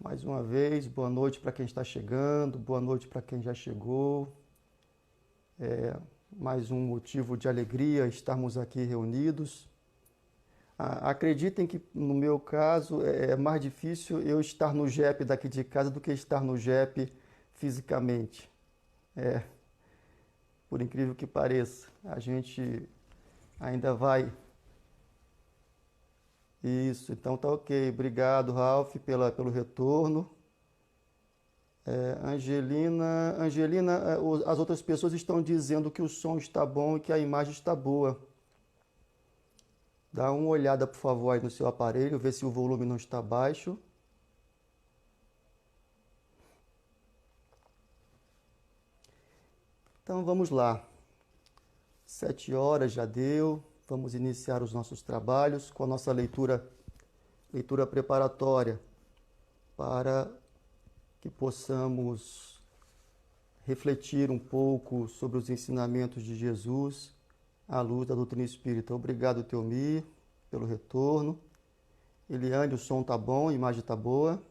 Mais uma vez, boa noite para quem está chegando, boa noite para quem já chegou. Mais um motivo de alegria estarmos aqui reunidos. Acreditem que, no meu caso, é mais difícil eu estar no JEP daqui de casa do que estar no JEP fisicamente. É, por incrível que pareça, a gente ainda vai. Isso, então tá ok. Obrigado, Ralph, pelo retorno. Angelina, as outras pessoas estão dizendo que o som está bom e que a imagem está boa. Dá uma olhada, por favor, aí no seu aparelho, ver se o volume não está baixo. Então vamos lá. 7 horas já deu. Vamos iniciar os nossos trabalhos com a nossa leitura preparatória para que possamos refletir um pouco sobre os ensinamentos de Jesus à luz da doutrina espírita. Obrigado, Teomir, pelo retorno. Eliane, o som tá bom, a imagem tá boa.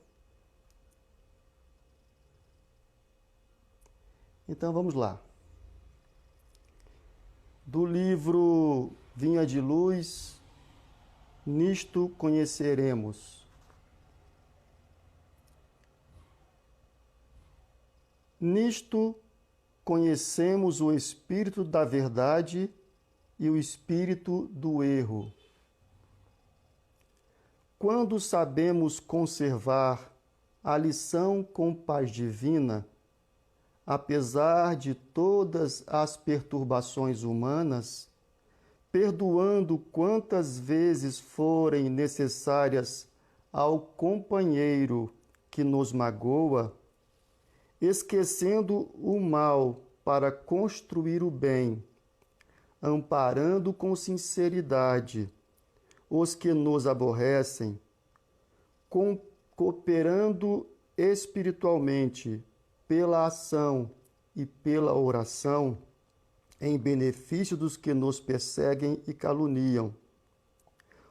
Então vamos lá. Do livro Vinha de Luz, Nisto Conheceremos. Nisto conhecemos o espírito da verdade e o espírito do erro. Quando sabemos conservar a lição com paz divina, apesar de todas as perturbações humanas, perdoando quantas vezes forem necessárias ao companheiro que nos magoa, esquecendo o mal para construir o bem, amparando com sinceridade os que nos aborrecem, cooperando espiritualmente pela ação e pela oração em benefício dos que nos perseguem e caluniam,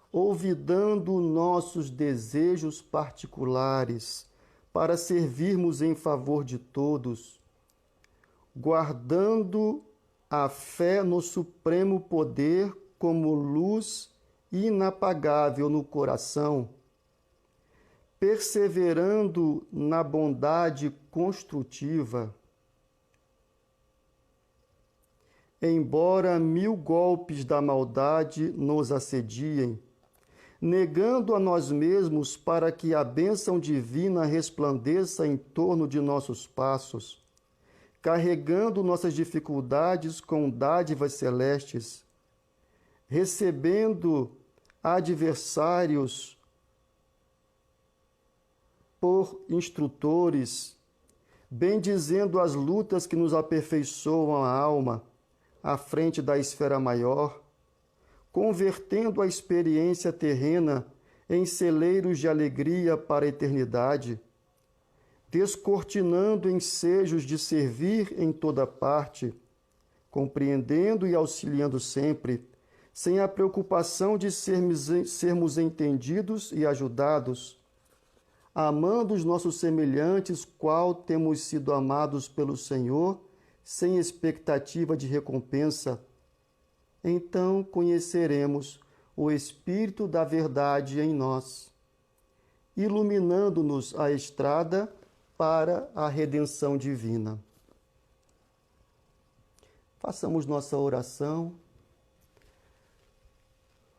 olvidando nossos desejos particulares para servirmos em favor de todos, guardando a fé no supremo poder como luz inapagável no coração, perseverando na bondade construtiva. Embora 1000 golpes da maldade nos assediem, negando a nós mesmos para que a bênção divina resplandeça em torno de nossos passos, carregando nossas dificuldades com dádivas celestes, recebendo adversários por instrutores, bendizendo as lutas que nos aperfeiçoam a alma à frente da esfera maior, convertendo a experiência terrena em celeiros de alegria para a eternidade, descortinando ensejos de servir em toda parte, compreendendo e auxiliando sempre, sem a preocupação de sermos entendidos e ajudados, amando os nossos semelhantes, qual temos sido amados pelo Senhor, sem expectativa de recompensa, então conheceremos o Espírito da verdade em nós, iluminando-nos a estrada para a redenção divina. Façamos nossa oração,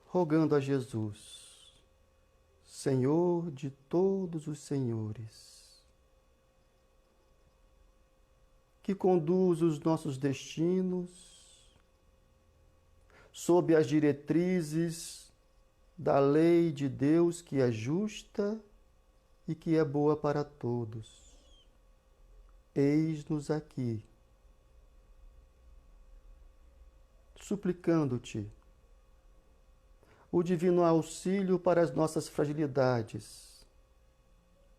rogando a Jesus, Senhor de todos os senhores, que conduz os nossos destinos sob as diretrizes da lei de Deus que é justa e que é boa para todos. Eis-nos aqui, suplicando-te o divino auxílio para as nossas fragilidades,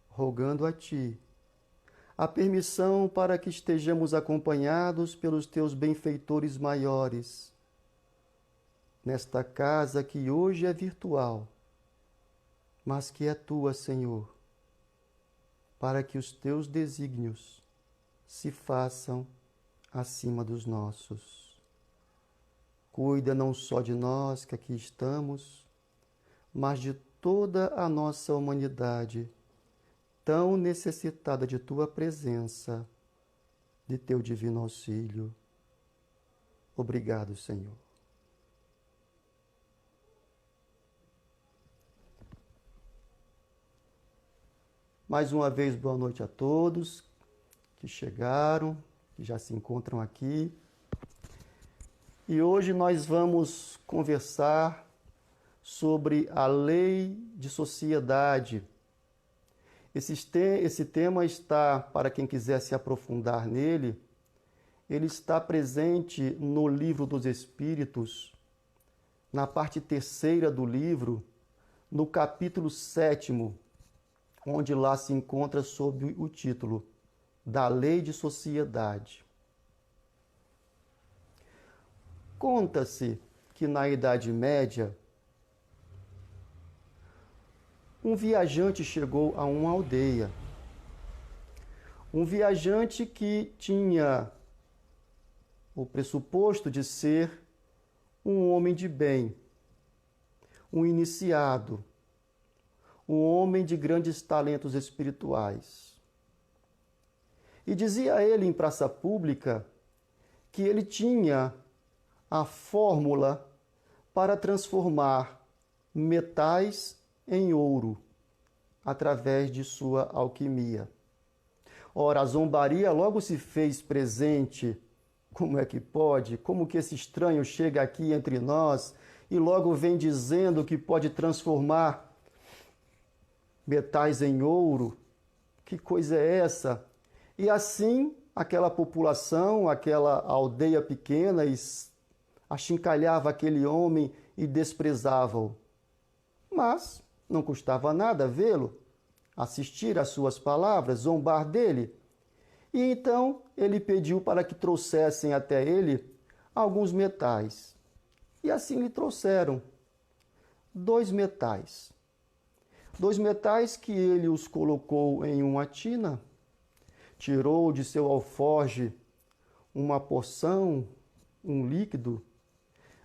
rogando a ti a permissão para que estejamos acompanhados pelos teus benfeitores maiores, nesta casa que hoje é virtual, mas que é tua, Senhor, para que os teus desígnios se façam acima dos nossos. Cuida não só de nós que aqui estamos, mas de toda a nossa humanidade, tão necessitada de tua presença, de teu divino auxílio. Obrigado, Senhor. Mais uma vez, boa noite a todos que chegaram, que já se encontram aqui. E hoje nós vamos conversar sobre a lei de sociedade. Esse tema está, para quem quiser se aprofundar nele, ele está presente no Livro dos Espíritos, na parte 3ª do livro, no capítulo 7º, onde lá se encontra sob o título da Lei de Sociedade. Conta-se que na Idade Média, um viajante chegou a uma aldeia. Um viajante que tinha o pressuposto de ser um homem de bem, um iniciado, um homem de grandes talentos espirituais. E dizia ele em praça pública que ele tinha a fórmula para transformar metais em ouro através de sua alquimia. Ora, a zombaria logo se fez presente. Como é que pode? Como que esse estranho chega aqui entre nós e logo vem dizendo que pode transformar metais em ouro? Que coisa é essa? E assim, aquela população, aquela aldeia pequena, achincalhava aquele homem e desprezava-o. Mas não custava nada vê-lo, assistir às suas palavras, zombar dele. E então ele pediu para que trouxessem até ele alguns metais. E assim lhe trouxeram 2 metais. 2 metais que ele os colocou em uma tina, tirou de seu alforje uma porção, um líquido,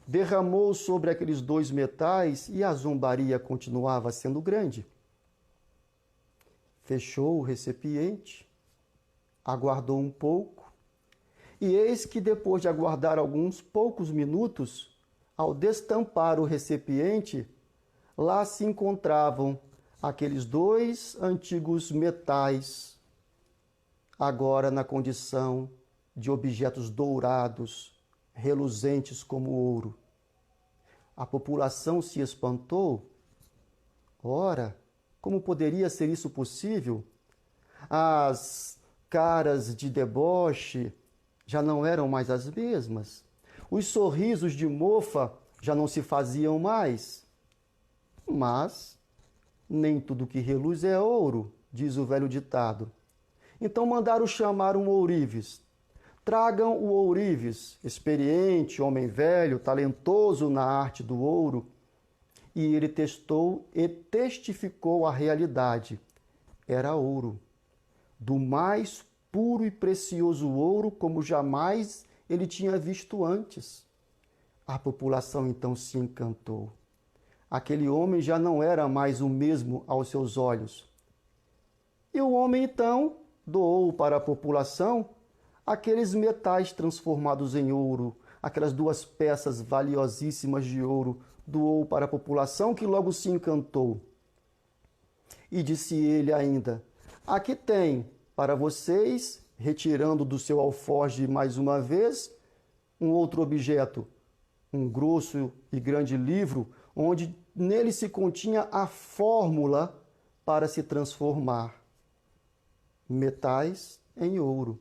derramou sobre aqueles 2 metais e a zombaria continuava sendo grande. Fechou o recipiente, aguardou um pouco, e eis que depois de aguardar alguns poucos minutos, ao destampar o recipiente, lá se encontravam aqueles 2 antigos metais, agora na condição de objetos dourados, reluzentes como ouro. A população se espantou. Ora, como poderia ser isso possível? As caras de deboche já não eram mais as mesmas. Os sorrisos de mofa já não se faziam mais. Mas nem tudo que reluz é ouro, diz o velho ditado. Então mandaram chamar um ourives. Tragam o ourives, experiente, homem velho, talentoso na arte do ouro. E ele testou e testificou a realidade. Era ouro, do mais puro e precioso ouro como jamais ele tinha visto antes. A população então se encantou. Aquele homem já não era mais o mesmo aos seus olhos. E o homem então doou para a população aqueles metais transformados em ouro, aquelas 2 peças valiosíssimas de ouro, doou para a população, que logo se encantou. E disse ele ainda: aqui tem para vocês, retirando do seu alforje mais uma vez, um outro objeto, um grosso e grande livro, onde nele se continha a fórmula para se transformar metais em ouro.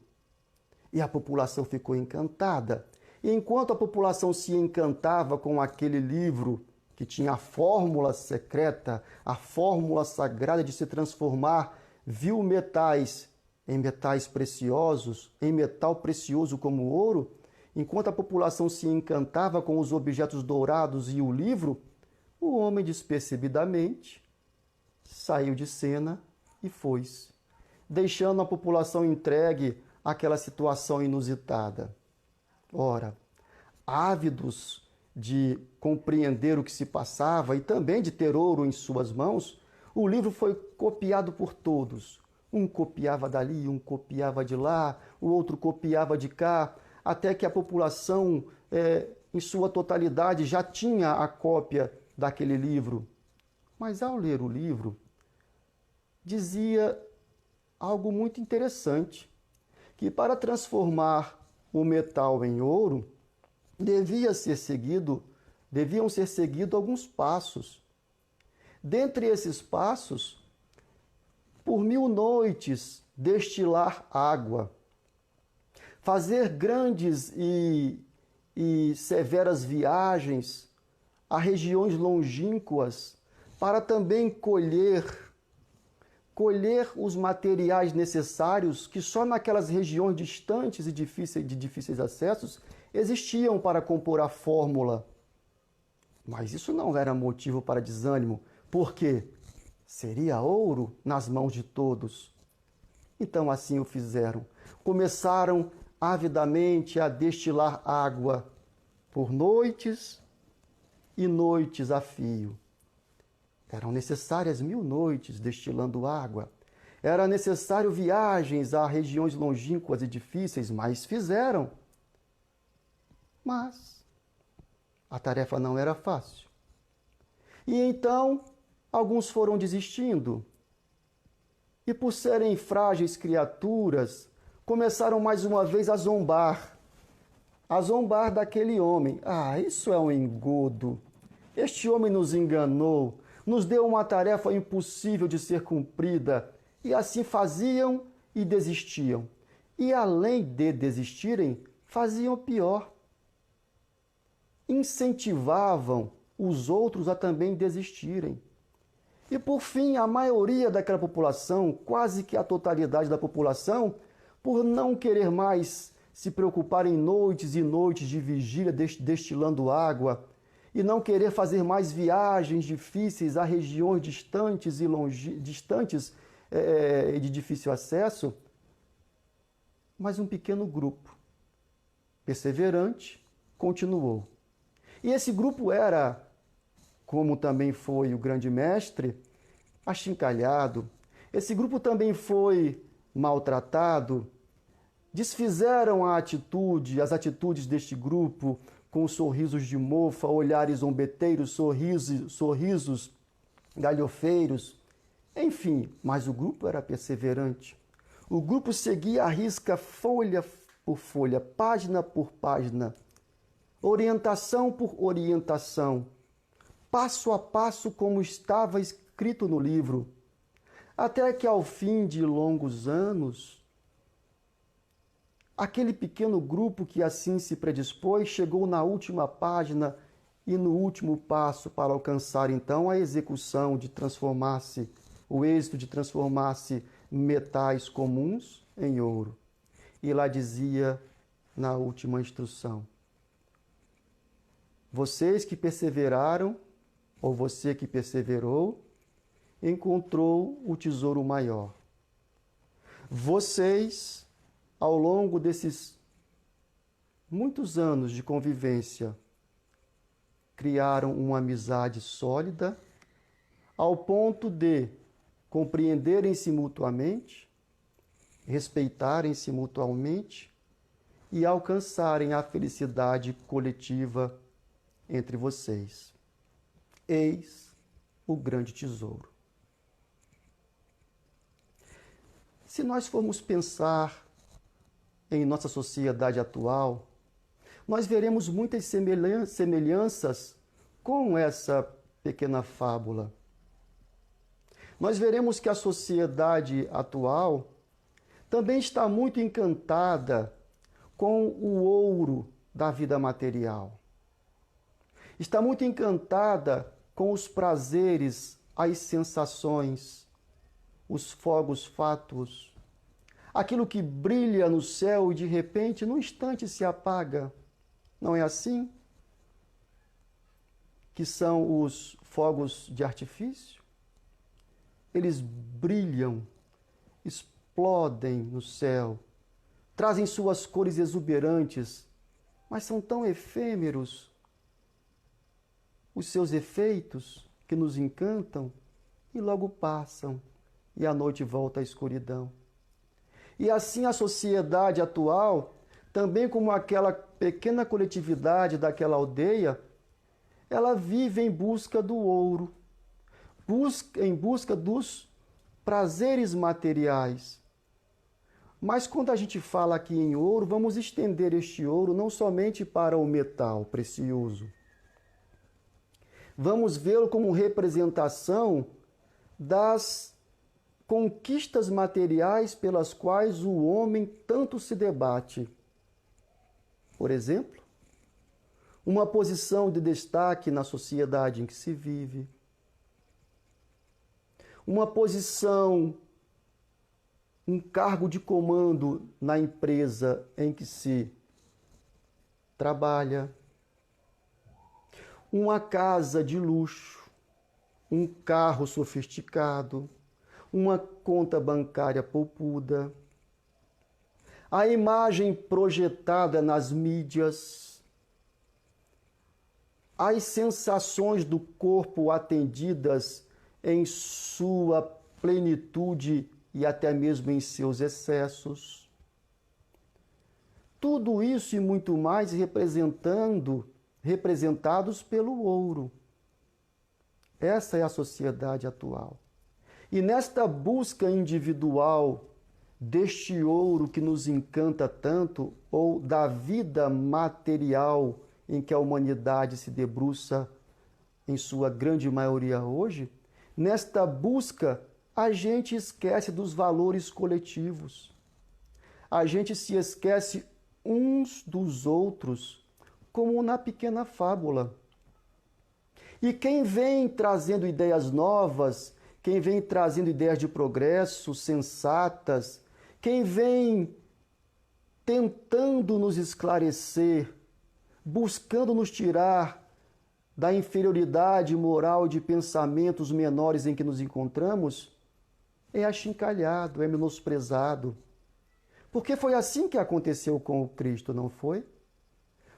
E a população ficou encantada. E enquanto a população se encantava com aquele livro que tinha a fórmula secreta, a fórmula sagrada de se transformar, viu metais em metais preciosos, em metal precioso como ouro, enquanto a população se encantava com os objetos dourados e o livro, o homem despercebidamente saiu de cena e foi-se. deixando a população entregue àquela situação inusitada. Ora, ávidos de compreender o que se passava e também de ter ouro em suas mãos, o livro foi copiado por todos. Um copiava dali, um copiava de lá, o outro copiava de cá, até que a população, em sua totalidade, já tinha a cópia daquele livro. Mas ao ler o livro, dizia algo muito interessante, que para transformar o metal em ouro, deviam ser seguidos alguns passos. Dentre esses passos, por 1000 noites destilar água, fazer grandes e severas viagens a regiões longínquas para também colher os materiais necessários que só naquelas regiões distantes e de difíceis acessos existiam para compor a fórmula. Mas isso não era motivo para desânimo, porque seria ouro nas mãos de todos. Então assim o fizeram. Começaram avidamente a destilar água por noites e noites a fio. Eram necessárias 1000 noites destilando água. Era necessário viagens a regiões longínquas e difíceis, mas fizeram. Mas a tarefa não era fácil. E então, alguns foram desistindo. E por serem frágeis criaturas, começaram mais uma vez a zombar daquele homem. Ah, isso é um engodo. Este homem nos enganou, nos deu uma tarefa impossível de ser cumprida. E assim faziam e desistiam. E além de desistirem, faziam pior. Incentivavam os outros a também desistirem. E por fim, a maioria daquela população, quase que a totalidade da população, por não querer mais se preocupar em noites e noites de vigília destilando água, e não querer fazer mais viagens difíceis a regiões distantes e de difícil acesso, mas um pequeno grupo, perseverante, continuou. E esse grupo era, como também foi o grande mestre, achincalhado. Esse grupo também foi maltratado. Desfizeram as atitudes deste grupo com sorrisos de mofa, olhares zombeteiros, sorrisos galhofeiros. Enfim, mas o grupo era perseverante. O grupo seguia à risca folha por folha, página por página, orientação por orientação, passo a passo como estava escrito no livro, até que ao fim de longos anos, aquele pequeno grupo que assim se predispôs chegou na última página e no último passo para alcançar então a execução de transformar-se, o êxito de transformar-se metais comuns em ouro. E lá dizia na última instrução: vocês que perseveraram, ou você que perseverou, encontrou o tesouro maior. Vocês, ao longo desses muitos anos de convivência, criaram uma amizade sólida, ao ponto de compreenderem-se mutuamente, respeitarem-se mutuamente e alcançarem a felicidade coletiva entre vocês. Eis o grande tesouro. Se nós formos pensar em nossa sociedade atual, nós veremos muitas semelhanças com essa pequena fábula. Nós veremos que a sociedade atual também está muito encantada com o ouro da vida material. Está muito encantada com os prazeres, as sensações, os fogos fátuos, aquilo que brilha no céu e de repente, num instante, se apaga. Não é assim? Que são os fogos de artifício? Eles brilham, explodem no céu, trazem suas cores exuberantes, mas são tão efêmeros os seus efeitos que nos encantam e logo passam e a noite volta à escuridão. E assim a sociedade atual, também como aquela pequena coletividade daquela aldeia, ela vive em busca do ouro, em busca dos prazeres materiais. Mas quando a gente fala aqui em ouro, vamos estender este ouro não somente para o metal precioso. Vamos vê-lo como representação das conquistas materiais pelas quais o homem tanto se debate. Por exemplo, uma posição de destaque na sociedade em que se vive, uma posição, um cargo de comando na empresa em que se trabalha, uma casa de luxo, um carro sofisticado, uma conta bancária poupuda, a imagem projetada nas mídias, as sensações do corpo atendidas em sua plenitude e até mesmo em seus excessos. Tudo isso e muito mais representados pelo ouro. Essa é a sociedade atual. E nesta busca individual deste ouro que nos encanta tanto, ou da vida material em que a humanidade se debruça em sua grande maioria hoje, nesta busca a gente esquece dos valores coletivos. A gente se esquece uns dos outros, como na pequena fábula. E quem vem trazendo ideias novas, quem vem trazendo ideias de progresso sensatas, quem vem tentando nos esclarecer, buscando nos tirar da inferioridade moral de pensamentos menores em que nos encontramos, é achincalhado, é menosprezado. Porque foi assim que aconteceu com o Cristo, não foi?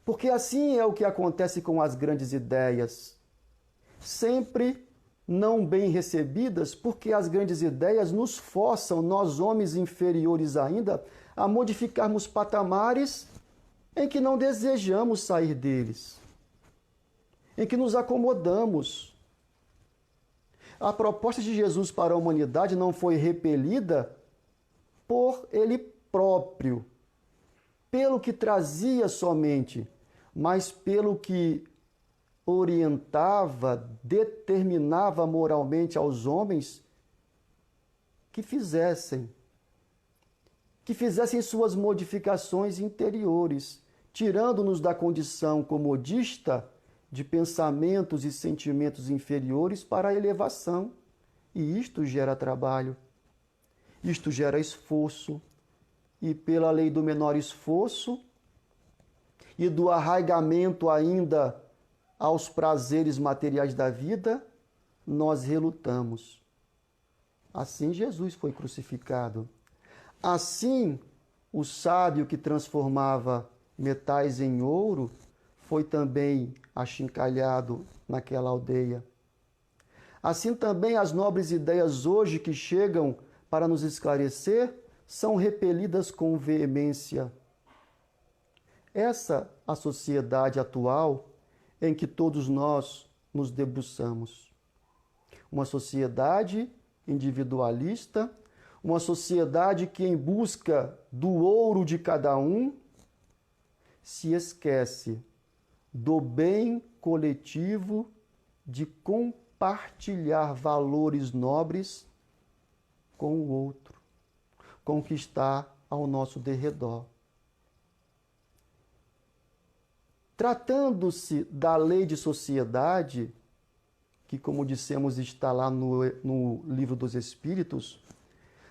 Porque assim é o que acontece com as grandes ideias. Sempre não bem recebidas, porque as grandes ideias nos forçam, nós homens inferiores ainda, a modificarmos patamares em que não desejamos sair deles, em que nos acomodamos. A proposta de Jesus para a humanidade não foi repelida por ele próprio, pelo que trazia somente, mas pelo que orientava, determinava moralmente aos homens que fizessem suas modificações interiores, tirando-nos da condição comodista de pensamentos e sentimentos inferiores para a elevação. E isto gera trabalho, isto gera esforço, e pela lei do menor esforço e do arraigamento ainda aos prazeres materiais da vida, nós relutamos. Assim Jesus foi crucificado. Assim, o sábio que transformava metais em ouro foi também achincalhado naquela aldeia. Assim também as nobres ideias hoje que chegam para nos esclarecer são repelidas com veemência. Essa a sociedade atual em que todos nós nos debruçamos. Uma sociedade individualista, uma sociedade que, em busca do ouro de cada um, se esquece do bem coletivo de compartilhar valores nobres com o outro, com o que está ao nosso derredor. Tratando-se da lei de sociedade, que, como dissemos, está lá no Livro dos Espíritos,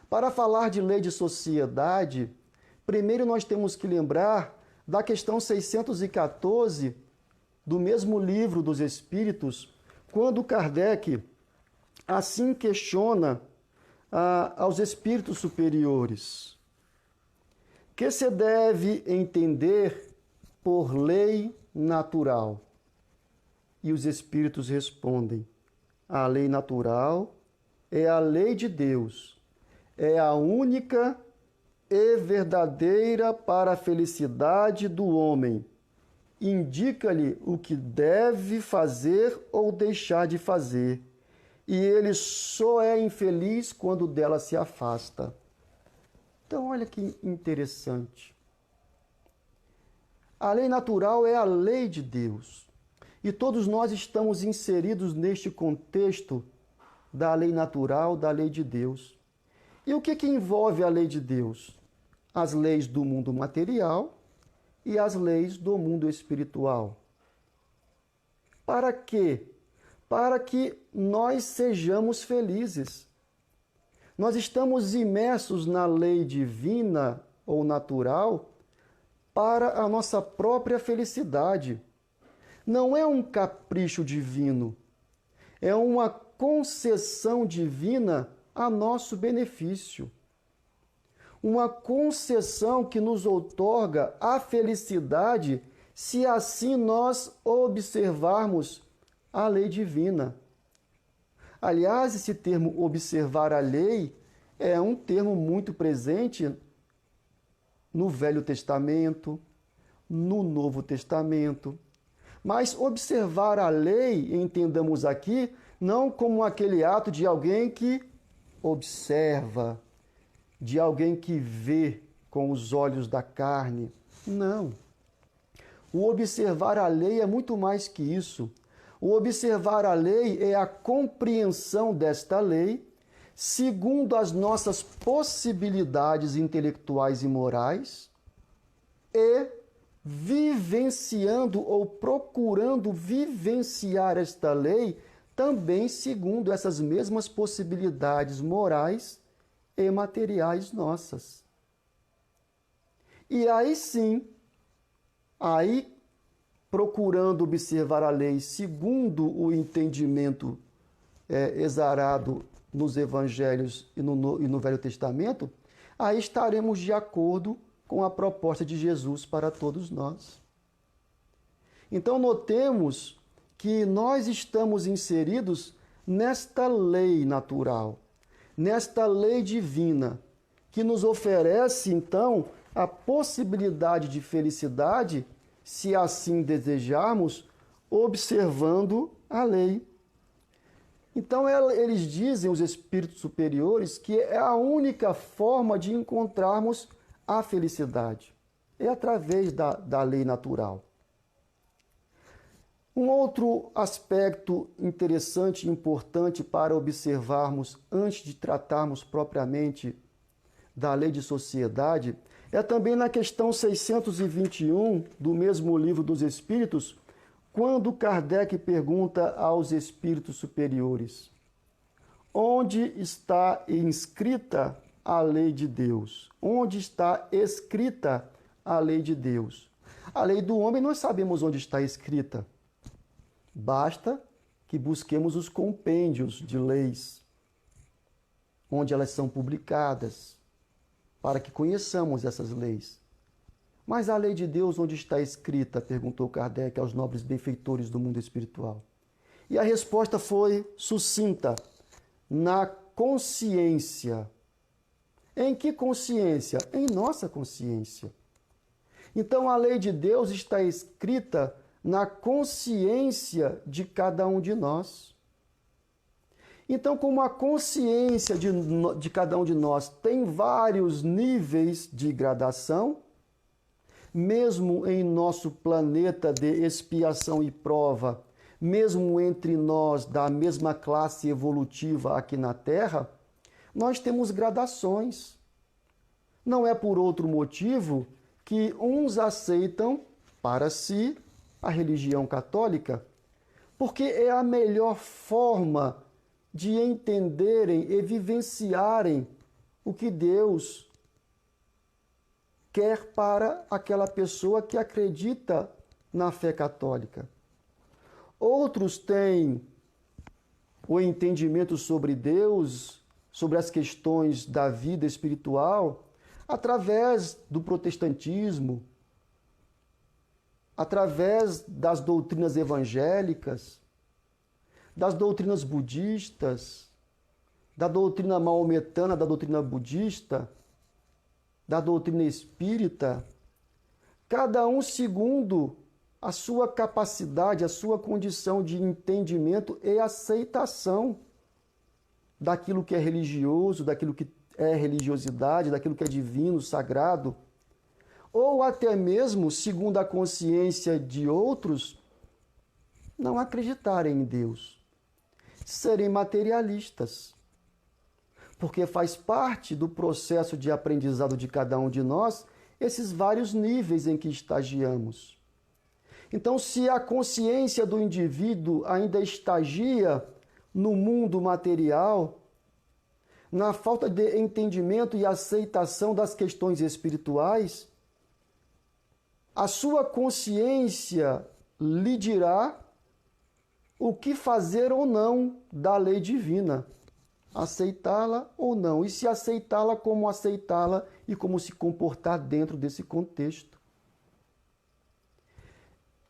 para falar de lei de sociedade, primeiro nós temos que lembrar da questão 614 do mesmo Livro dos Espíritos, quando Kardec assim questiona aos espíritos superiores: que se deve entender por lei natural? E os espíritos respondem: a lei natural é a lei de Deus, é a única e verdadeira para a felicidade do homem. Indica-lhe o que deve fazer ou deixar de fazer, e ele só é infeliz quando dela se afasta. Então, olha que interessante. A lei natural é a lei de Deus. E todos nós estamos inseridos neste contexto da lei natural, da lei de Deus. E o que envolve a lei de Deus? As leis do mundo material e as leis do mundo espiritual. Para quê? Para que nós sejamos felizes. Nós estamos imersos na lei divina ou natural para a nossa própria felicidade. Não é um capricho divino, é uma concessão divina a nosso benefício. Uma concessão que nos outorga a felicidade se assim nós observarmos a lei divina. Aliás, esse termo observar a lei é um termo muito presente no Velho Testamento, no Novo Testamento. Mas observar a lei, entendamos aqui, não como aquele ato de alguém que observa, de alguém que vê com os olhos da carne. Não. O observar a lei é muito mais que isso. O observar a lei é a compreensão desta lei segundo as nossas possibilidades intelectuais e morais e vivenciando ou procurando vivenciar esta lei também segundo essas mesmas possibilidades morais e materiais nossas. E aí sim, procurando observar a lei segundo o entendimento exarado nos Evangelhos e no Velho Testamento, aí estaremos de acordo com a proposta de Jesus para todos nós. Então, notemos que nós estamos inseridos nesta lei natural, nesta lei divina, que nos oferece, então, a possibilidade de felicidade, se assim desejarmos, observando a lei. Então, eles dizem, os espíritos superiores, que é a única forma de encontrarmos a felicidade. É através da lei natural. Um outro aspecto interessante e importante para observarmos antes de tratarmos propriamente da lei de sociedade é também na questão 621 do mesmo livro dos Espíritos, quando Kardec pergunta aos espíritos superiores: onde está inscrita a lei de Deus? Onde está escrita a lei de Deus? A lei do homem nós sabemos onde está escrita. Basta que busquemos os compêndios de leis, onde elas são publicadas, para que conheçamos essas leis. Mas a lei de Deus, onde está escrita? Perguntou Kardec aos nobres benfeitores do mundo espiritual. E a resposta foi sucinta: na consciência. Em que consciência? Em nossa consciência. Então a lei de Deus está escrita na consciência de cada um de nós. Então, como a consciência de cada um de nós tem vários níveis de gradação, mesmo em nosso planeta de expiação e prova, mesmo entre nós da mesma classe evolutiva aqui na Terra, nós temos gradações. Não é por outro motivo que uns aceitam para si a religião católica, porque é a melhor forma de entenderem e vivenciarem o que Deus quer para aquela pessoa que acredita na fé católica. Outros têm o entendimento sobre Deus, sobre as questões da vida espiritual através do protestantismo, através das doutrinas evangélicas, das doutrinas budistas, da doutrina maometana, da doutrina budista, da doutrina espírita, cada um segundo a sua capacidade, a sua condição de entendimento e aceitação daquilo que é religioso, daquilo que é religiosidade, daquilo que é divino, sagrado, ou até mesmo, segundo a consciência de outros, não acreditarem em Deus, serem materialistas, porque faz parte do processo de aprendizado de cada um de nós esses vários níveis em que estagiamos. Então, se a consciência do indivíduo ainda estagia no mundo material, na falta de entendimento e aceitação das questões espirituais, a sua consciência lhe dirá o que fazer ou não da lei divina, aceitá-la ou não, e se aceitá-la, como aceitá-la e como se comportar dentro desse contexto.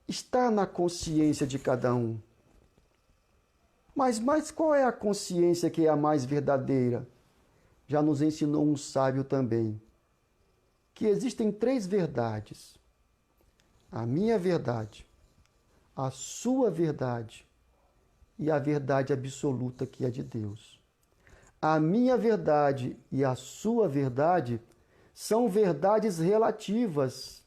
Está na consciência de cada um. Mas qual é a consciência que é a mais verdadeira? Já nos ensinou um sábio também, que existem 3 verdades. A minha verdade, a sua verdade e a verdade absoluta que é de Deus. A minha verdade e a sua verdade são verdades relativas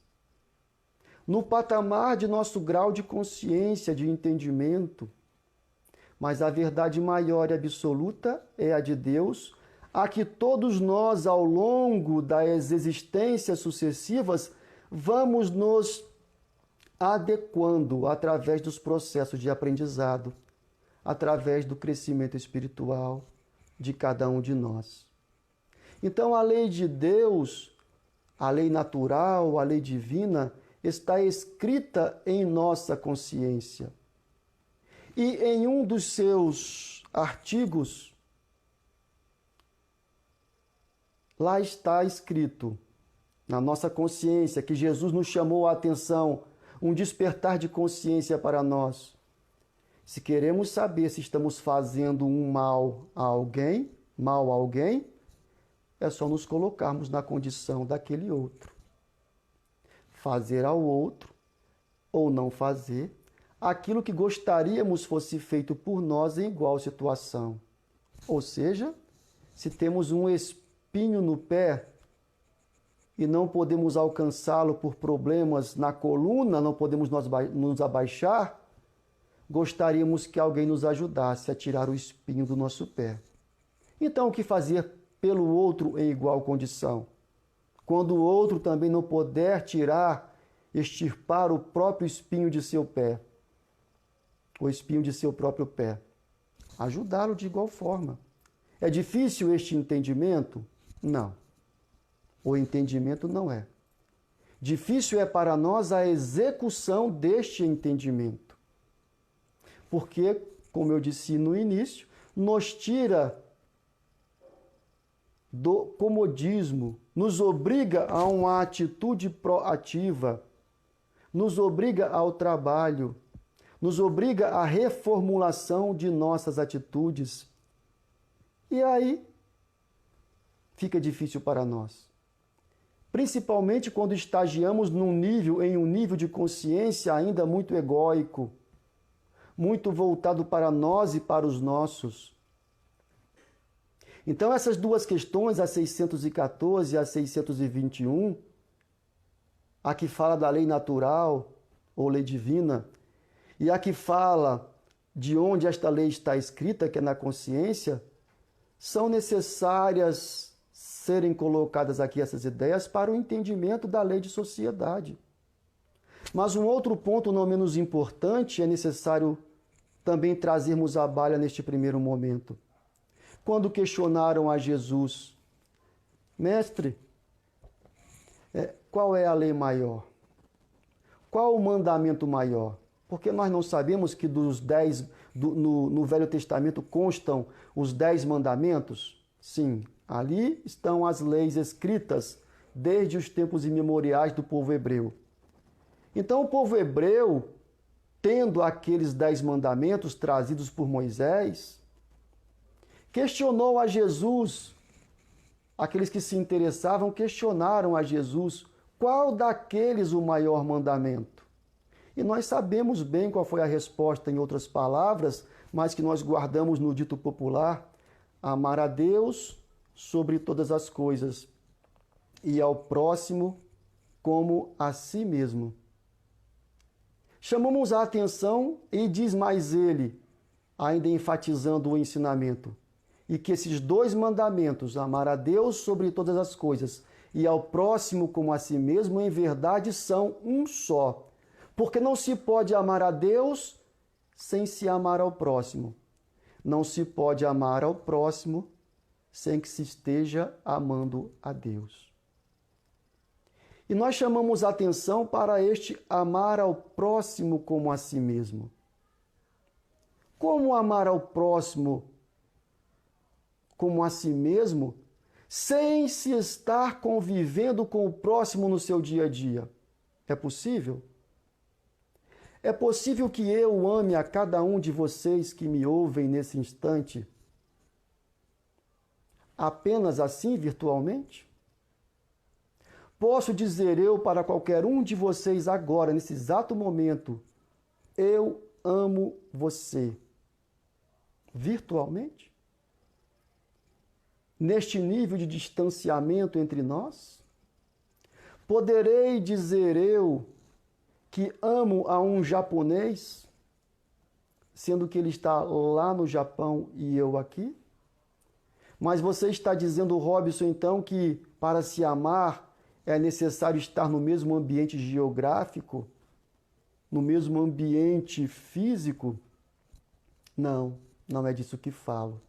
no patamar de nosso grau de consciência, de entendimento. Mas a verdade maior e absoluta é a de Deus, a que todos nós, ao longo das existências sucessivas, vamos nos adequando através dos processos de aprendizado, através do crescimento espiritual de cada um de nós. Então, a lei de Deus, a lei natural, a lei divina, está escrita em nossa consciência. E em um dos seus artigos, lá está escrito, na nossa consciência, que Jesus nos chamou a atenção, um despertar de consciência para nós. Se queremos saber se estamos fazendo um mal a alguém, é só nos colocarmos na condição daquele outro. Fazer ao outro, ou não fazer, aquilo que gostaríamos fosse feito por nós em igual situação. Ou seja, se temos um espinho no pé e não podemos alcançá-lo por problemas na coluna, não podemos nos abaixar, gostaríamos que alguém nos ajudasse a tirar o espinho do nosso pé. Então, o que fazer pelo outro em igual condição? Quando o outro também não puder extirpar o próprio espinho de seu pé, o espinho de seu próprio pé, ajudá-lo de igual forma. É difícil este entendimento? Não. O entendimento não é. Difícil é para nós a execução deste entendimento. Porque, como eu disse no início, nos tira do comodismo, nos obriga a uma atitude proativa, nos obriga ao trabalho, nos obriga à reformulação de nossas atitudes. E aí fica difícil para nós. Principalmente quando estagiamos em um nível de consciência ainda muito egóico, muito voltado para nós e para os nossos. Então, essas duas questões, a 614 e a 621, a que fala da lei natural ou lei divina, e a que fala de onde esta lei está escrita, que é na consciência, são necessárias serem colocadas aqui essas ideias para o entendimento da lei de sociedade. Mas um outro ponto não menos importante é necessário também trazermos à baila neste primeiro momento. Quando questionaram a Jesus, mestre, qual é a lei maior? Qual o mandamento maior? Porque nós não sabemos que no Velho Testamento constam os 10 mandamentos. Sim, ali estão as leis escritas desde os tempos imemoriais do povo hebreu. Então, o povo hebreu, tendo aqueles 10 mandamentos trazidos por Moisés, questionou a Jesus. Aqueles que se interessavam questionaram a Jesus qual daqueles o maior mandamento. E nós sabemos bem qual foi a resposta, em outras palavras, mas que nós guardamos no dito popular: amar a Deus sobre todas as coisas e ao próximo como a si mesmo. Chamamos a atenção e diz mais ele, ainda enfatizando o ensinamento, e que esses 2 mandamentos, amar a Deus sobre todas as coisas e ao próximo como a si mesmo, em verdade são um só. Porque não se pode amar a Deus sem se amar ao próximo. Não se pode amar ao próximo sem que se esteja amando a Deus. E nós chamamos a atenção para este amar ao próximo como a si mesmo. Como amar ao próximo como a si mesmo, sem se estar convivendo com o próximo no seu dia a dia? É possível? É possível que eu ame a cada um de vocês que me ouvem nesse instante apenas assim, virtualmente? Posso dizer eu para qualquer um de vocês agora, nesse exato momento, eu amo você, virtualmente? Neste nível de distanciamento entre nós? Poderei dizer eu que amo a um japonês, sendo que ele está lá no Japão e eu aqui? Mas você está dizendo, Robson, então, que para se amar é necessário estar no mesmo ambiente geográfico, no mesmo ambiente físico? Não, não é disso que falo.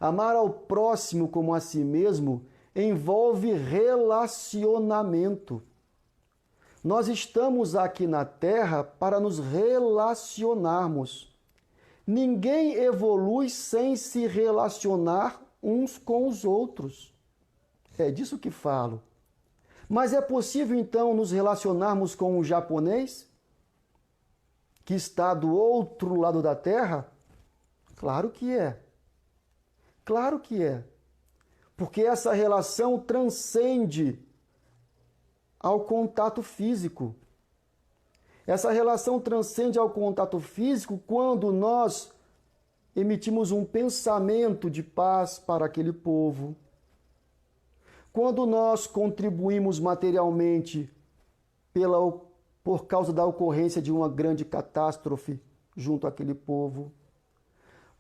Amar ao próximo como a si mesmo envolve relacionamento. Nós estamos aqui na Terra para nos relacionarmos. Ninguém evolui sem se relacionar uns com os outros. É disso que falo. Mas é possível, então, nos relacionarmos com um japonês que está do outro lado da Terra? Claro que é. Claro que é. Porque essa relação transcende ao contato físico. Essa relação transcende ao contato físico quando nós emitimos um pensamento de paz para aquele povo. Quando nós contribuímos materialmente por causa da ocorrência de uma grande catástrofe junto àquele povo.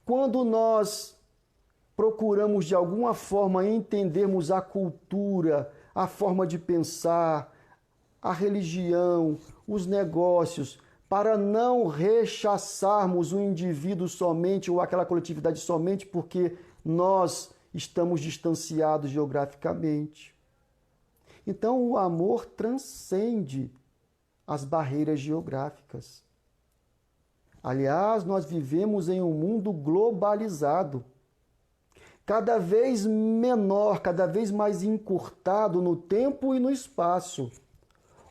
Quando nós procuramos de alguma forma entendermos a cultura, a forma de pensar, a religião, os negócios, para não rechaçarmos o indivíduo somente ou aquela coletividade somente porque nós estamos distanciados geograficamente. Então, o amor transcende as barreiras geográficas. Aliás, nós vivemos em um mundo globalizado, cada vez menor, cada vez mais encurtado no tempo e no espaço,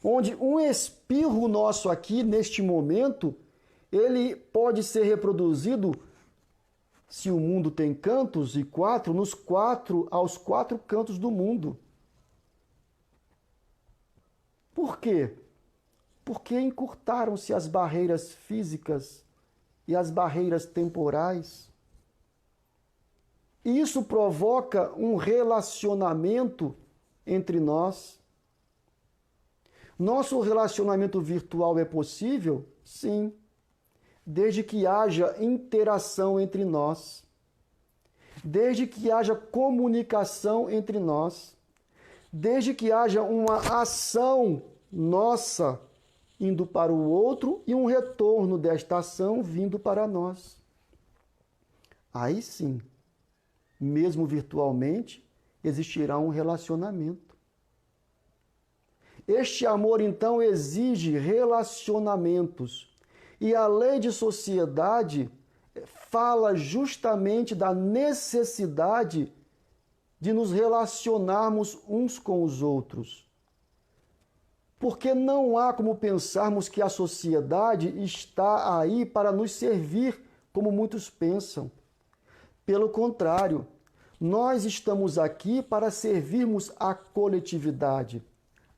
onde um espirro nosso aqui, neste momento, ele pode ser reproduzido, se o mundo tem cantos e aos 4 cantos do mundo. Por quê? Porque encurtaram-se as barreiras físicas e as barreiras temporais. E isso provoca um relacionamento entre nós. Nosso relacionamento virtual é possível? Sim, desde que haja interação entre nós, desde que haja comunicação entre nós, desde que haja uma ação nossa indo para o outro e um retorno desta ação vindo para nós. Aí sim, mesmo virtualmente, existirá um relacionamento. Este amor, então, exige relacionamentos. E a lei de sociedade fala justamente da necessidade de nos relacionarmos uns com os outros. Porque não há como pensarmos que a sociedade está aí para nos servir, como muitos pensam. Pelo contrário, nós estamos aqui para servirmos a coletividade,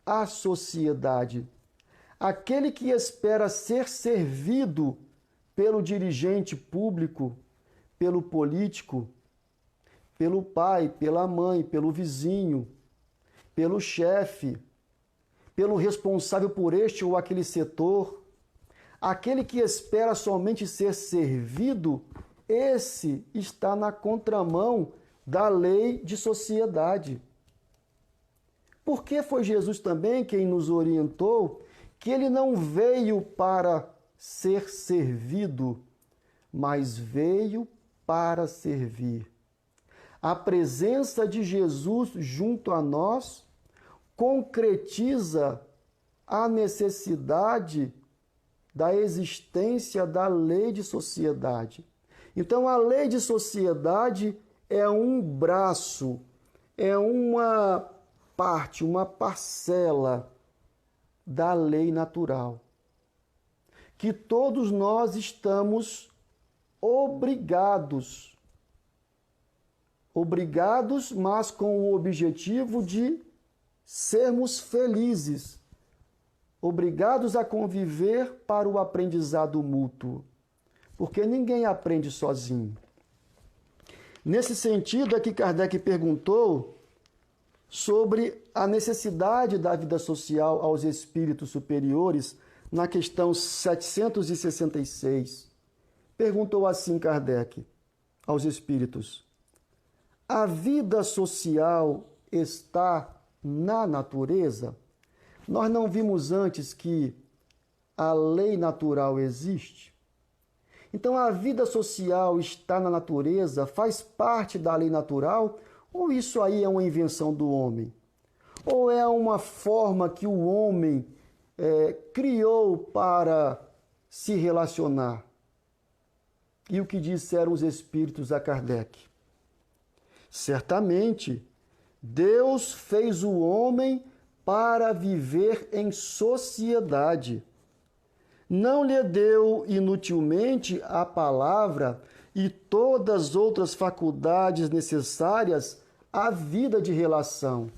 a sociedade. Aquele que espera ser servido pelo dirigente público, pelo político, pelo pai, pela mãe, pelo vizinho, pelo chefe, pelo responsável por este ou aquele setor, aquele que espera somente ser servido, esse está na contramão da lei de sociedade. Porque foi Jesus também quem nos orientou que ele não veio para ser servido, mas veio para servir. A presença de Jesus junto a nós concretiza a necessidade da existência da lei de sociedade. Então, a lei de sociedade é um braço, é uma parte, uma parcela da lei natural, que todos nós estamos obrigados, mas com o objetivo de sermos felizes, obrigados a conviver para o aprendizado mútuo, porque ninguém aprende sozinho. Nesse sentido é que Kardec perguntou sobre a necessidade da vida social aos espíritos superiores na questão 766. Perguntou assim Kardec aos espíritos: a vida social está na natureza? Nós não vimos antes que a lei natural existe? Então, a vida social está na natureza, faz parte da lei natural, ou isso aí é uma invenção do homem? Ou é uma forma que o homem criou para se relacionar? E o que disseram os espíritos a Kardec? Certamente, Deus fez o homem para viver em sociedade. Não lhe deu inutilmente a palavra e todas as outras faculdades necessárias à vida de relação.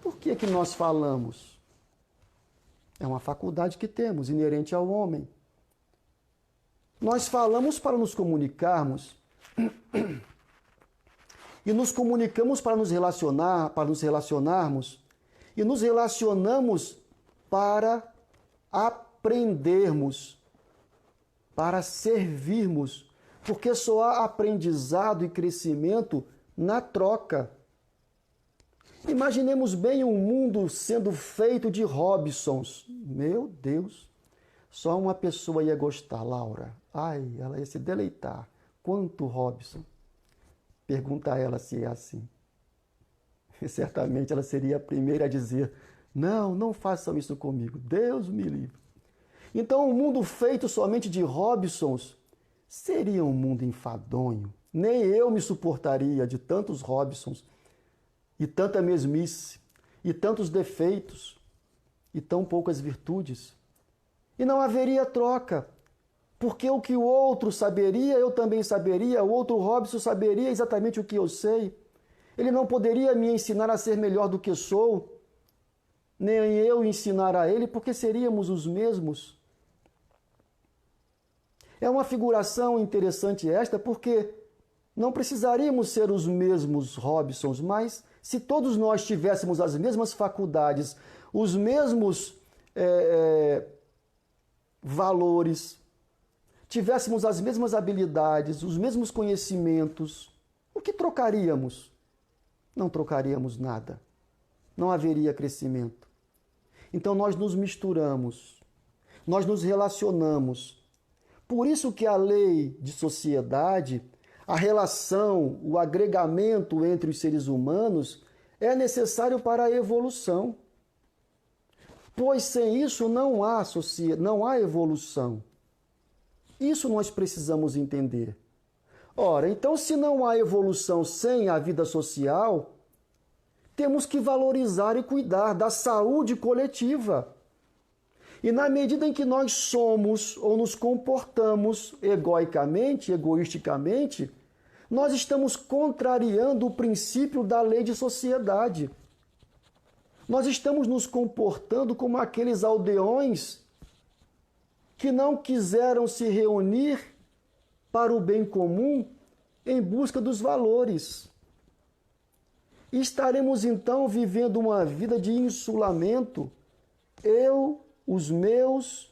Por que nós falamos? É uma faculdade que temos, inerente ao homem. Nós falamos para nos comunicarmos e nos comunicamos para nos relacionarmos e nos relacionamos para aprendermos, para servirmos, porque só há aprendizado e crescimento na troca. Imaginemos bem um mundo sendo feito de Robsons. Meu Deus, só uma pessoa ia gostar, Laura. Ai, ela ia se deleitar. Quanto Robson? Pergunta a ela se é assim. E certamente ela seria a primeira a dizer: não, não façam isso comigo, Deus me livre. Então, um mundo feito somente de Robsons seria um mundo enfadonho. Nem eu me suportaria de tantos Robsons, e tanta mesmice, e tantos defeitos, e tão poucas virtudes. E não haveria troca, porque o que o outro saberia, eu também saberia, o outro Robson saberia exatamente o que eu sei. Ele não poderia me ensinar a ser melhor do que sou, nem eu ensinar a ele, porque seríamos os mesmos. É uma figuração interessante esta, porque não precisaríamos ser os mesmos Robsons, mas se todos nós tivéssemos as mesmas faculdades, os mesmos valores, tivéssemos as mesmas habilidades, os mesmos conhecimentos, o que trocaríamos? Não trocaríamos nada. Não haveria crescimento. Então nós nos misturamos, nós nos relacionamos. Por isso que a lei de sociedade, a relação, o agregamento entre os seres humanos é necessário para a evolução. Pois sem isso não há evolução. Isso nós precisamos entender. Ora, então se não há evolução sem a vida social, temos que valorizar e cuidar da saúde coletiva. E na medida em que nós somos ou nos comportamos egoisticamente, nós estamos contrariando o princípio da lei de sociedade. Nós estamos nos comportando como aqueles aldeões que não quiseram se reunir para o bem comum em busca dos valores. E estaremos então vivendo uma vida de insulamento, eu, os meus,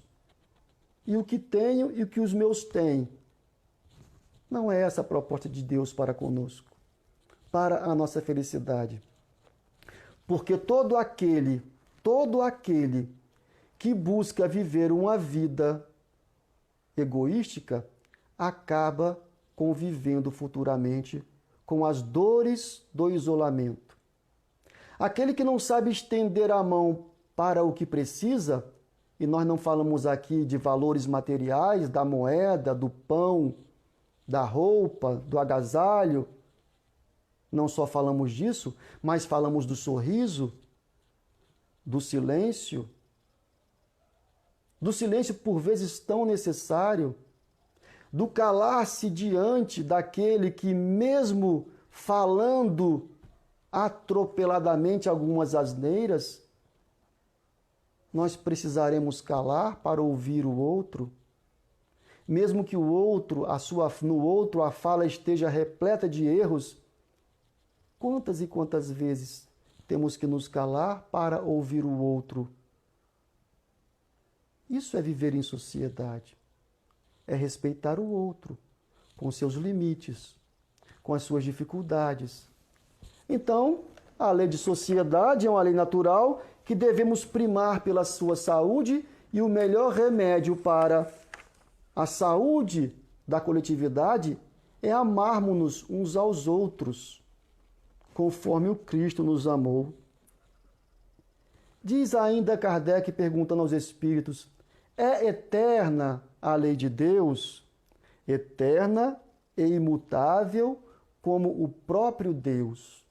e o que tenho e o que os meus têm. Não é essa a proposta de Deus para conosco, para a nossa felicidade. Porque todo aquele que busca viver uma vida egoística acaba convivendo futuramente com as dores do isolamento. Aquele que não sabe estender a mão para o que precisa, e nós não falamos aqui de valores materiais, da moeda, do pão, da roupa, do agasalho, não só falamos disso, mas falamos do sorriso, do silêncio por vezes tão necessário, do calar-se diante daquele que, mesmo falando atropeladamente algumas asneiras, nós precisaremos calar para ouvir o outro, mesmo que no outro a fala esteja repleta de erros. Quantas e quantas vezes temos que nos calar para ouvir o outro? Isso é viver em sociedade. É respeitar o outro, com seus limites, com as suas dificuldades. Então, a lei de sociedade é uma lei natural que devemos primar pela sua saúde, e o melhor remédio para a saúde da coletividade é amarmos-nos uns aos outros, conforme o Cristo nos amou. Diz ainda Kardec, perguntando aos espíritos: é eterna a lei de Deus? Eterna e imutável como o próprio Deus.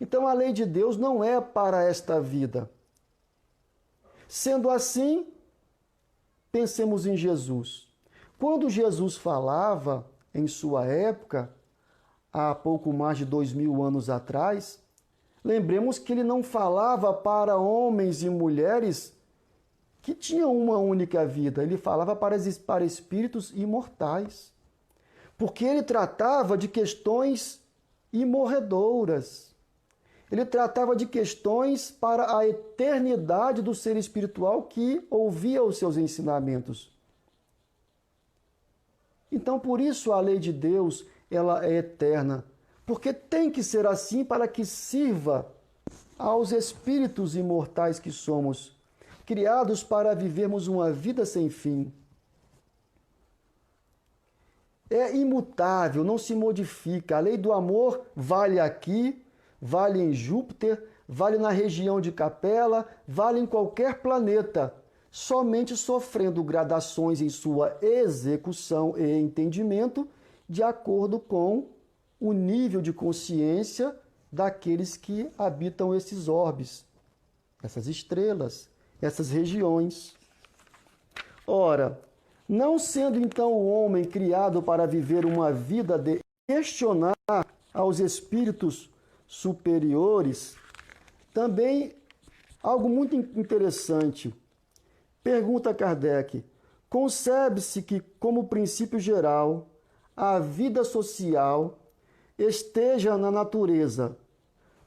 Então a lei de Deus não é para esta vida. Sendo assim, pensemos em Jesus. Quando Jesus falava em sua época, há pouco mais de 2000 anos atrás, lembremos que ele não falava para homens e mulheres que tinham uma única vida. Ele falava para espíritos imortais. Porque ele tratava de questões imorredouras. Ele tratava de questões para a eternidade do ser espiritual que ouvia os seus ensinamentos. Então, por isso a lei de Deus, ela é eterna. Porque tem que ser assim para que sirva aos espíritos imortais que somos, criados para vivermos uma vida sem fim. É imutável, não se modifica. A lei do amor vale aqui, vale em Júpiter, vale na região de Capela, vale em qualquer planeta, somente sofrendo gradações em sua execução e entendimento de acordo com o nível de consciência daqueles que habitam esses orbes, essas estrelas, essas regiões. Ora, não sendo então o homem criado para viver uma vida de questionar aos espíritos superiores, também algo muito interessante. Pergunta Kardec: concebe-se que, como princípio geral, a vida social esteja na natureza,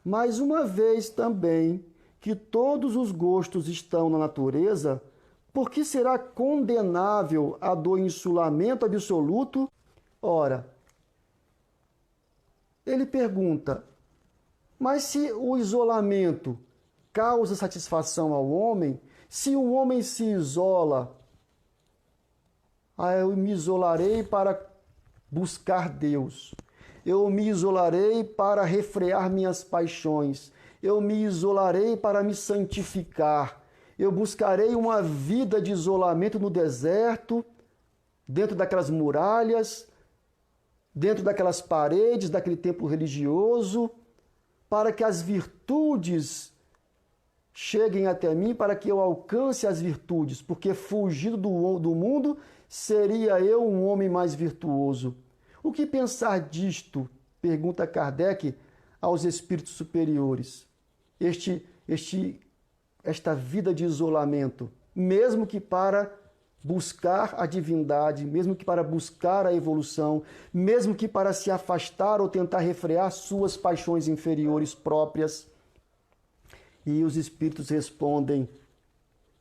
mas uma vez também que todos os gostos estão na natureza, por que será condenável a do insulamento absoluto? Ora, ele pergunta: mas se o isolamento causa satisfação ao homem, se o homem se isola, eu me isolarei para buscar Deus, eu me isolarei para refrear minhas paixões, eu me isolarei para me santificar, eu buscarei uma vida de isolamento no deserto, dentro daquelas muralhas, dentro daquelas paredes, daquele templo religioso, para que as virtudes cheguem até mim, para que eu alcance as virtudes, porque fugido do mundo seria eu um homem mais virtuoso. O que pensar disto? Pergunta Kardec aos espíritos superiores. Esta vida de isolamento, mesmo que para buscar a divindade, mesmo que para buscar a evolução, mesmo que para se afastar ou tentar refrear suas paixões inferiores próprias. E os espíritos respondem: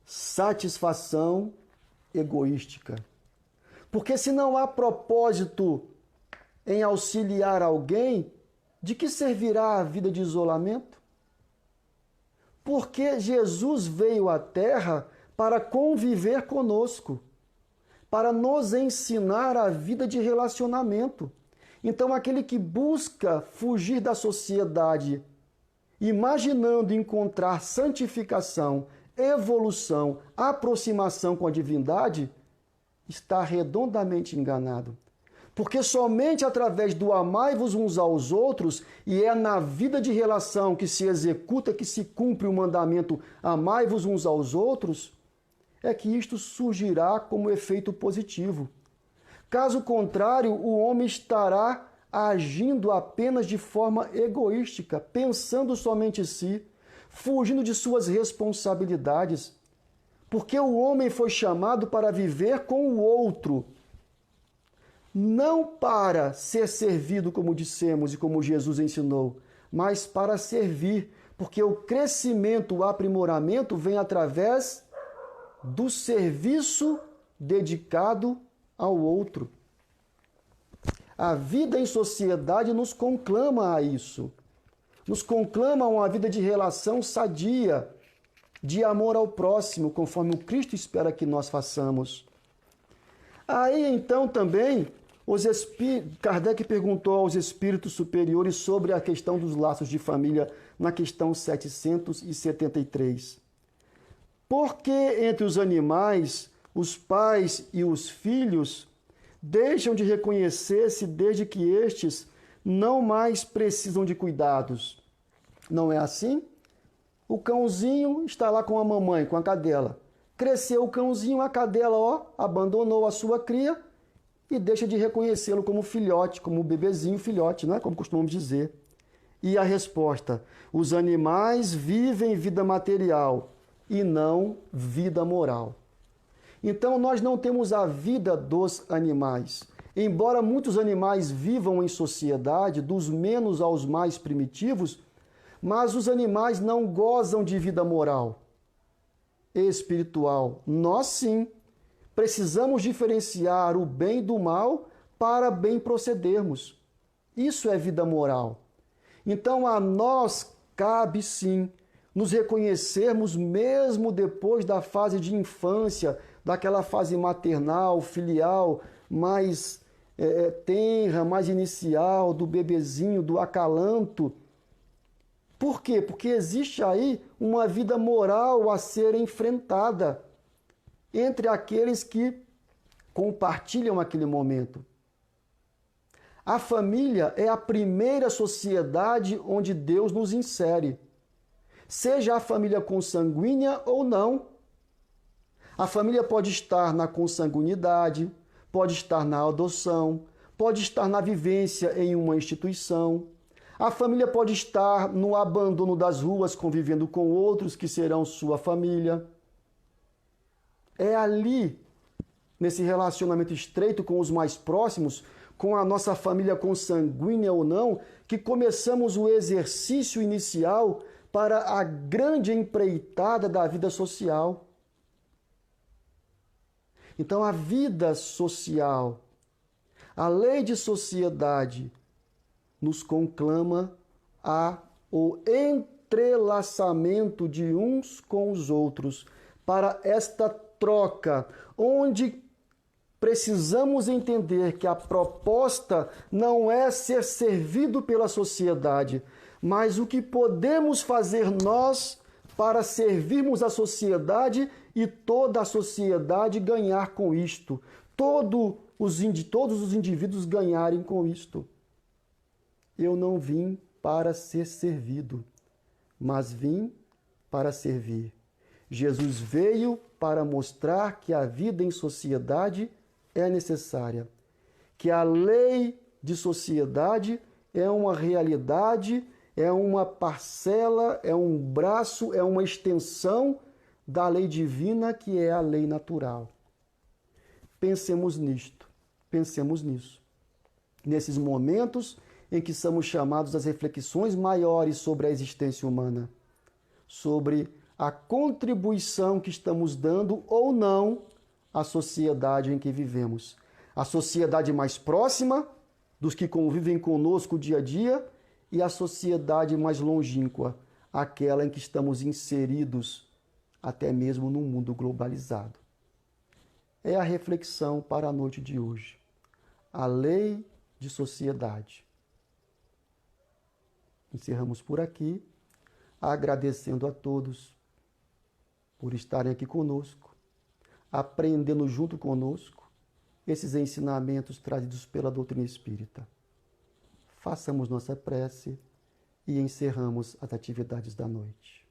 satisfação egoística. Porque se não há propósito em auxiliar alguém, de que servirá a vida de isolamento? Porque Jesus veio à Terra para conviver conosco, para nos ensinar a vida de relacionamento. Então, aquele que busca fugir da sociedade, imaginando encontrar santificação, evolução, aproximação com a divindade, está redondamente enganado. Porque somente através do amai-vos uns aos outros, e é na vida de relação que se executa, que se cumpre o mandamento amai-vos uns aos outros, é que isto surgirá como efeito positivo. Caso contrário, o homem estará agindo apenas de forma egoística, pensando somente em si, fugindo de suas responsabilidades. Porque o homem foi chamado para viver com o outro, não para ser servido, como dissemos e como Jesus ensinou, mas para servir, porque o crescimento, o aprimoramento vem através do serviço dedicado ao outro. A vida em sociedade nos conclama a isso. Nos conclama a uma vida de relação sadia, de amor ao próximo, conforme o Cristo espera que nós façamos. Aí então também Kardec perguntou aos espíritos superiores sobre a questão dos laços de família na questão 773. Por que entre os animais, os pais e os filhos deixam de reconhecer-se desde que estes não mais precisam de cuidados? Não é assim? O cãozinho está lá com a mamãe, com a cadela. Cresceu o cãozinho, a cadela, abandonou a sua cria e deixa de reconhecê-lo como filhote, como bebezinho filhote, não é? Como costumamos dizer. E a resposta: os animais vivem vida material e não vida moral. Então nós não temos a vida dos animais. Embora muitos animais vivam em sociedade, dos menos aos mais primitivos, mas os animais não gozam de vida moral e espiritual. Nós sim. Precisamos diferenciar o bem do mal para bem procedermos. Isso é vida moral. Então a nós cabe sim nos reconhecermos mesmo depois da fase de infância, daquela fase maternal, filial, mais tenra, mais inicial, do bebezinho, do acalanto. Por quê? Porque existe aí uma vida moral a ser enfrentada entre aqueles que compartilham aquele momento. A família é a primeira sociedade onde Deus nos insere, seja a família consanguínea ou não. A família pode estar na consanguinidade, pode estar na adoção, pode estar na vivência em uma instituição. A família pode estar no abandono das ruas, convivendo com outros que serão sua família. É ali, nesse relacionamento estreito com os mais próximos, com a nossa família consanguínea ou não, que começamos o exercício inicial para a grande empreitada da vida social. Então, a vida social, a lei de sociedade, nos conclama ao entrelaçamento de uns com os outros, para esta troca, onde precisamos entender que a proposta não é ser servido pela sociedade, mas o que podemos fazer nós para servirmos a sociedade e toda a sociedade ganhar com isto. todos os indivíduos ganharem com isto. Eu não vim para ser servido, mas vim para servir. Jesus veio para mostrar que a vida em sociedade é necessária, que a lei de sociedade é uma realidade, é uma parcela, é um braço, é uma extensão da lei divina, que é a lei natural. Pensemos nisto, pensemos nisso. Nesses momentos em que somos chamados às reflexões maiores sobre a existência humana, sobre a contribuição que estamos dando ou não à sociedade em que vivemos. A sociedade mais próxima dos que convivem conosco dia a dia e a sociedade mais longínqua, aquela em que estamos inseridos até mesmo num mundo globalizado. É a reflexão para a noite de hoje. A lei de sociedade. Encerramos por aqui, agradecendo a todos por estarem aqui conosco, aprendendo junto conosco esses ensinamentos trazidos pela doutrina espírita. Façamos nossa prece e encerramos as atividades da noite.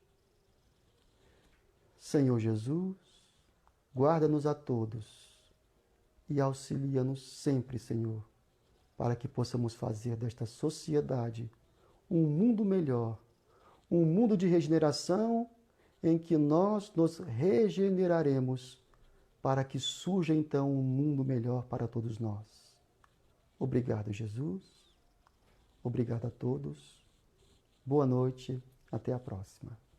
Senhor Jesus, guarda-nos a todos e auxilia-nos sempre, Senhor, para que possamos fazer desta sociedade um mundo melhor, um mundo de regeneração em que nós nos regeneraremos para que surja então um mundo melhor para todos nós. Obrigado, Jesus. Obrigado a todos. Boa noite. Até a próxima.